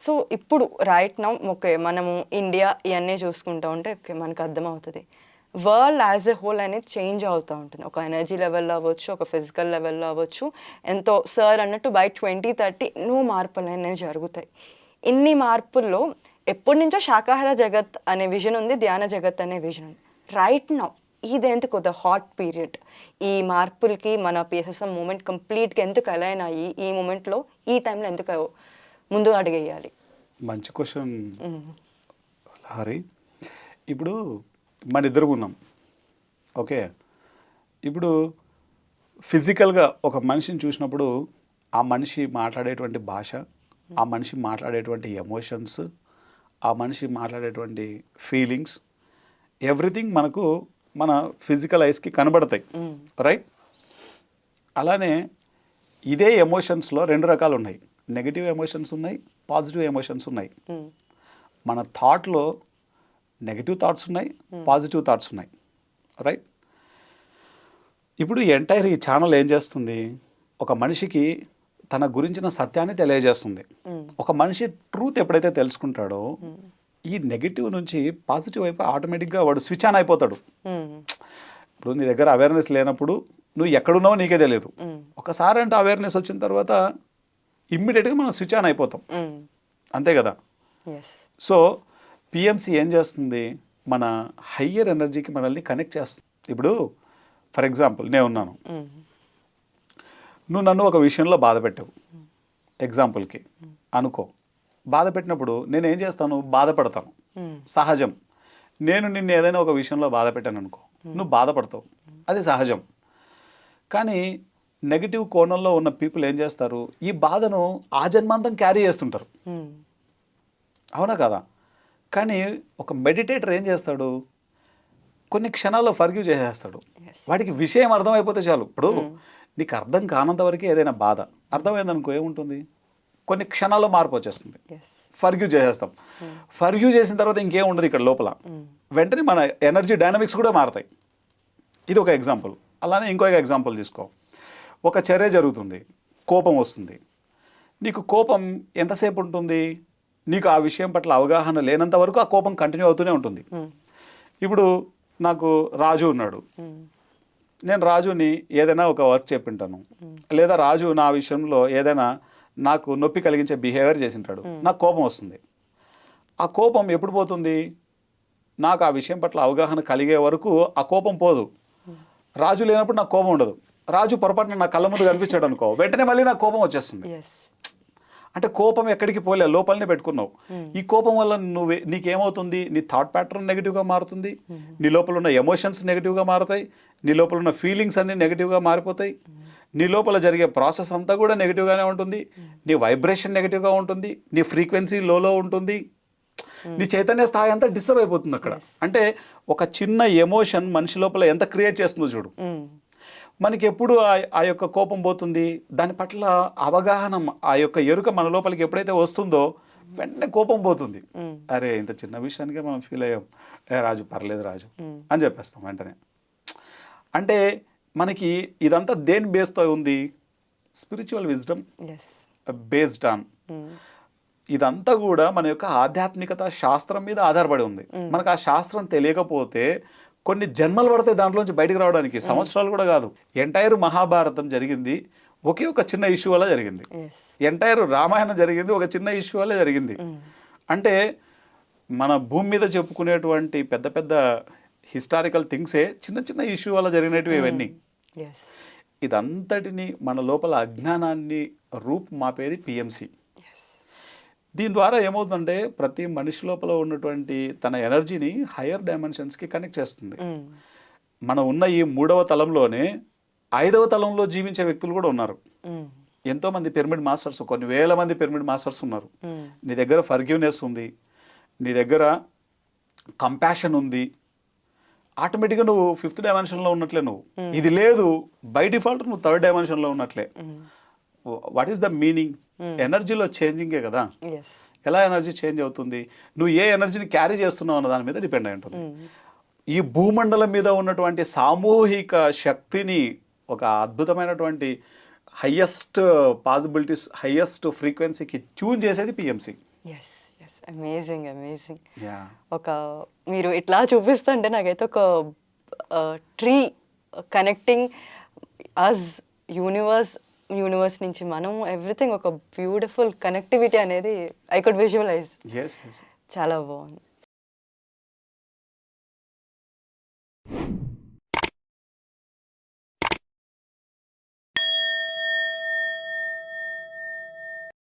So ఇప్పుడు right now okay మనము India ఇవన్నీ చూసుకుంటూ ఉంటే ఓకే మనకు అర్థమవుతుంది వరల్డ్ యాజ్ ఎ హోల్ అనేది చేంజ్ అవుతూ ఉంటుంది. ఒక ఎనర్జీ లెవెల్లో అవ్వచ్చు, ఒక ఫిజికల్ లెవెల్లో అవ్వచ్చు. ఎంతో సార్ అన్నట్టు బై 2030 ఎన్నో మార్పులు అనేవి జరుగుతాయి. ఇన్ని మార్పుల్లో ఎప్పటి నుంచో శాకాహార జగత్ అనే విజన్ ఉంది, ధ్యాన జగత్ అనే విజన్ ఉంది. రైట్ నౌ ఇదెందుకు ద హాట్ పీరియడ్, ఈ మార్పులకి మన పిఎస్ఎస్ఎం మూమెంట్ కంప్లీట్గా ఎందుకు అలైన్ అయ్యి ఈ మూమెంట్లో ఈ టైంలో ఎందుకు ముందు అడిగేయాలి? మంచి క్వశ్చన్ లహరి. ఇప్పుడు మన ఇద్దరు ఉన్నాం, ఓకే. ఇప్పుడు ఫిజికల్గా ఒక మనిషిని చూసినప్పుడు ఆ మనిషి మాట్లాడేటువంటి భాష, ఆ మనిషి మాట్లాడేటువంటి ఎమోషన్స్, ఆ మనిషి మాట్లాడేటువంటి ఫీలింగ్స్, ఎవ్రీథింగ్ మనకు మన ఫిజికల్ ఐస్కి కనబడతాయి, రైట్? అలానే ఇదే ఎమోషన్స్లో రెండు రకాలు ఉన్నాయి. నెగిటివ్ ఎమోషన్స్ ఉన్నాయి, పాజిటివ్ ఎమోషన్స్ ఉన్నాయి. మన థాట్లో నెగిటివ్ థాట్స్ ఉన్నాయి, పాజిటివ్ థాట్స్ ఉన్నాయి, రైట్? ఇప్పుడు ఎంటైర్ ఈ ఛానల్ ఏం చేస్తుంది, ఒక మనిషికి తన గురించిన సత్యాన్ని తెలియజేస్తుంది. ఒక మనిషి ట్రూత్ ఎప్పుడైతే తెలుసుకుంటాడో ఈ నెగిటివ్ నుంచి పాజిటివ్ వైపు ఆటోమేటిక్గా వాడు స్విచ్ ఆన్ అయిపోతాడు. ఇప్పుడు నీ దగ్గర అవేర్నెస్ లేనప్పుడు నువ్వు ఎక్కడున్నావో నీకే తెలియదు. ఒకసారి అంటే అవేర్నెస్ వచ్చిన తర్వాత ఇమ్మీడియట్గా మనం స్విచ్ ఆన్ అయిపోతాం, అంతే కదా? సో పిఎంసి ఏం చేస్తుంది, మన హయ్యర్ ఎనర్జీకి మనల్ని కనెక్ట్ చేస్తుంది. ఇప్పుడు ఫర్ ఎగ్జాంపుల్ నేను ఉన్నాను, నువ్వు నన్ను ఒక విషయంలో బాధ పెట్టావు, ఎగ్జాంపుల్కి అనుకో. బాధ పెట్టినప్పుడు నేను ఏం చేస్తాను, బాధపడతాను, సహజం. నేను నిన్ను ఏదైనా ఒక విషయంలో బాధ పెట్టాను అనుకో, నువ్వు బాధపడతావు, అది సహజం. కానీ నెగిటివ్ కోణంలో ఉన్న పీపుల్ ఏం చేస్తారు, ఈ బాధను ఆ జన్మాంతం క్యారీ చేస్తుంటారు, అవునా కదా? కానీ ఒక మెడిటేటర్ ఏం చేస్తాడు, కొన్ని క్షణాల్లో ఫర్గివ్ చేసేస్తాడు. వాడికి విషయం అర్థమైపోతే చాలు. ఇప్పుడు నీకు అర్థం కానంత వరకే ఏదైనా బాధ, అర్థమైందనుకో ఏముంటుంది, కొన్ని క్షణాల్లో మార్పు వచ్చేస్తుంది, ఫర్గివ్ చేసేస్తాం. ఫర్గివ్ చేసిన తర్వాత ఇంకేం ఉండదు ఇక్కడ లోపల, వెంటనే మన ఎనర్జీ డైనమిక్స్ కూడా మారుతాయి. ఇది ఒక ఎగ్జాంపుల్. అలానే ఇంకొక ఎగ్జాంపుల్ తీసుకో. ఒక చర్య జరుగుతుంది, కోపం వస్తుంది. నీకు కోపం ఎంతసేపు ఉంటుంది, నీకు ఆ విషయం పట్ల అవగాహన లేనంత వరకు ఆ కోపం కంటిన్యూ అవుతూనే ఉంటుంది. ఇప్పుడు నాకు రాజు ఉన్నాడు, నేను రాజుని ఏదైనా ఒక వర్క్ చెప్పింటాను, లేదా రాజు నా విషయంలో ఏదైనా నాకు నొప్పి కలిగించే బిహేవియర్ చేసింటాడు, నాకు కోపం వస్తుంది. ఆ కోపం ఎప్పుడు పోతుంది, నాకు ఆ విషయం పట్ల అవగాహన కలిగే వరకు ఆ కోపం పోదు. రాజు లేనప్పుడు నాకు కోపం ఉండదు. రాజు పొరపాటున నా కళ్ళ ముందు కనిపించాడు అనుకో, వెంటనే మళ్ళీ నాకు కోపం వచ్చేస్తుంది. అంటే కోపం ఎక్కడికి పోలే, లోపలనే పెట్టుకున్నావు. ఈ కోపం వల్ల నీకేమవుతుంది, నీ థాట్ ప్యాటర్న్ నెగిటివ్గా మారుతుంది, నీ లోపల ఉన్న ఎమోషన్స్ నెగిటివ్గా మారుతాయి, నీ లోపల ఉన్న ఫీలింగ్స్ అన్నీ నెగిటివ్గా మారిపోతాయి, నీ లోపల జరిగే ప్రాసెస్ అంతా కూడా నెగిటివ్గానే ఉంటుంది, నీ వైబ్రేషన్ నెగిటివ్గా ఉంటుంది, నీ ఫ్రీక్వెన్సీ లోలో ఉంటుంది, నీ చైతన్య స్థాయి అంతా డిస్టర్బ్ అయిపోతుంది అక్కడ. అంటే ఒక చిన్న ఎమోషన్ మనిషి లోపల ఎంత క్రియేట్ చేస్తుందో చూడు. మనకి ఎప్పుడు ఆ యొక్క కోపం పోతుంది, దాని పట్ల అవగాహన, ఆ యొక్క ఎరుక మన లోపలికి ఎప్పుడైతే వస్తుందో వెంటనే కోపం పోతుంది. అరే ఇంత చిన్న విషయానికే మనం ఫీల్ అయ్యాం, రాజు పర్లేదు రాజు అని చెప్పేస్తాం వెంటనే. అంటే మనకి ఇదంతా దేని బేస్తో ఉంది, స్పిరిచువల్ విజ్డమ్ బేస్డ్ ఆన్. ఇదంతా కూడా మన యొక్క ఆధ్యాత్మికత శాస్త్రం మీద ఆధారపడి ఉంది. మనకు ఆ శాస్త్రం తెలియకపోతే కొన్ని జన్మలు పడతాయి దాంట్లోంచి బయటకు రావడానికి, సంవత్సరాలు కూడా కాదు. ఎంటైర్ మహాభారతం జరిగింది ఒకే ఒక చిన్న ఇష్యూ వల్ల జరిగింది. ఎంటైర్ రామాయణం జరిగింది ఒక చిన్న ఇష్యూ వల్ల జరిగింది. అంటే మన భూమి మీద చెప్పుకునేటువంటి పెద్ద పెద్ద హిస్టారికల్ థింగ్సే చిన్న చిన్న ఇష్యూ వల్ల జరిగినవి ఇవన్నీ. ఇదంతటిని మన లోపల అజ్ఞానాన్ని రూపుమాపేది పిఎంసి. దీని ద్వారా ఏమవుతుందంటే ప్రతి మనిషి లోపల ఉన్నటువంటి తన ఎనర్జీని హయ్యర్ డైమెన్షన్స్కి కనెక్ట్ చేస్తుంది. మనం ఉన్న ఈ 3వ తలంలోనే 5వ తలంలో జీవించే వ్యక్తులు కూడా ఉన్నారు. ఎంతోమంది పిరమిడ్ మాస్టర్స్, కొన్ని వేల మంది పిరమిడ్ మాస్టర్స్ ఉన్నారు. నీ దగ్గర ఫర్గివ్నెస్ ఉంది, నీ దగ్గర కంపాషన్ ఉంది, ఆటోమేటిక్గా నువ్వు 5th డైమెన్షన్లో ఉన్నట్లే. నువ్వు ఇది లేదు, బై డిఫాల్ట్ నువ్వు 3rd డైమెన్షన్లో ఉన్నట్లే. What is the meaning? ఎనర్జీలో చేంజింగే కదా. ఎలా ఎనర్జీ చేంజ్ అవుతుంది, నువ్వు ఏ ఎనర్జీని క్యారీ చేస్తున్నావు అన్న దాని మీద డిపెండ్ అయి ఉంటుంది. ఈ భూమండలం మీద ఉన్నటువంటి సామూహిక శక్తిని ఒక అద్భుతమైనటువంటి హయ్యెస్ట్ పాసిబిలిటీస్, హయ్యెస్ట్ ఫ్రీక్వెన్సీకి ట్యూన్ చేసేది PMC. Yes yes amazing amazing. యా ఒక మీరు ఇట్లా చూపిస్తుంటే నాకైతే ఒక ట్రీ కనెక్టింగ్ అస్ యూనివర్స్ నుంచి మనం ఎవ్రీథింగ్ ఒక బ్యూటిఫుల్ కనెక్టివిటీ అనేది I could visualise. Yes yes చాలా బాగుంది.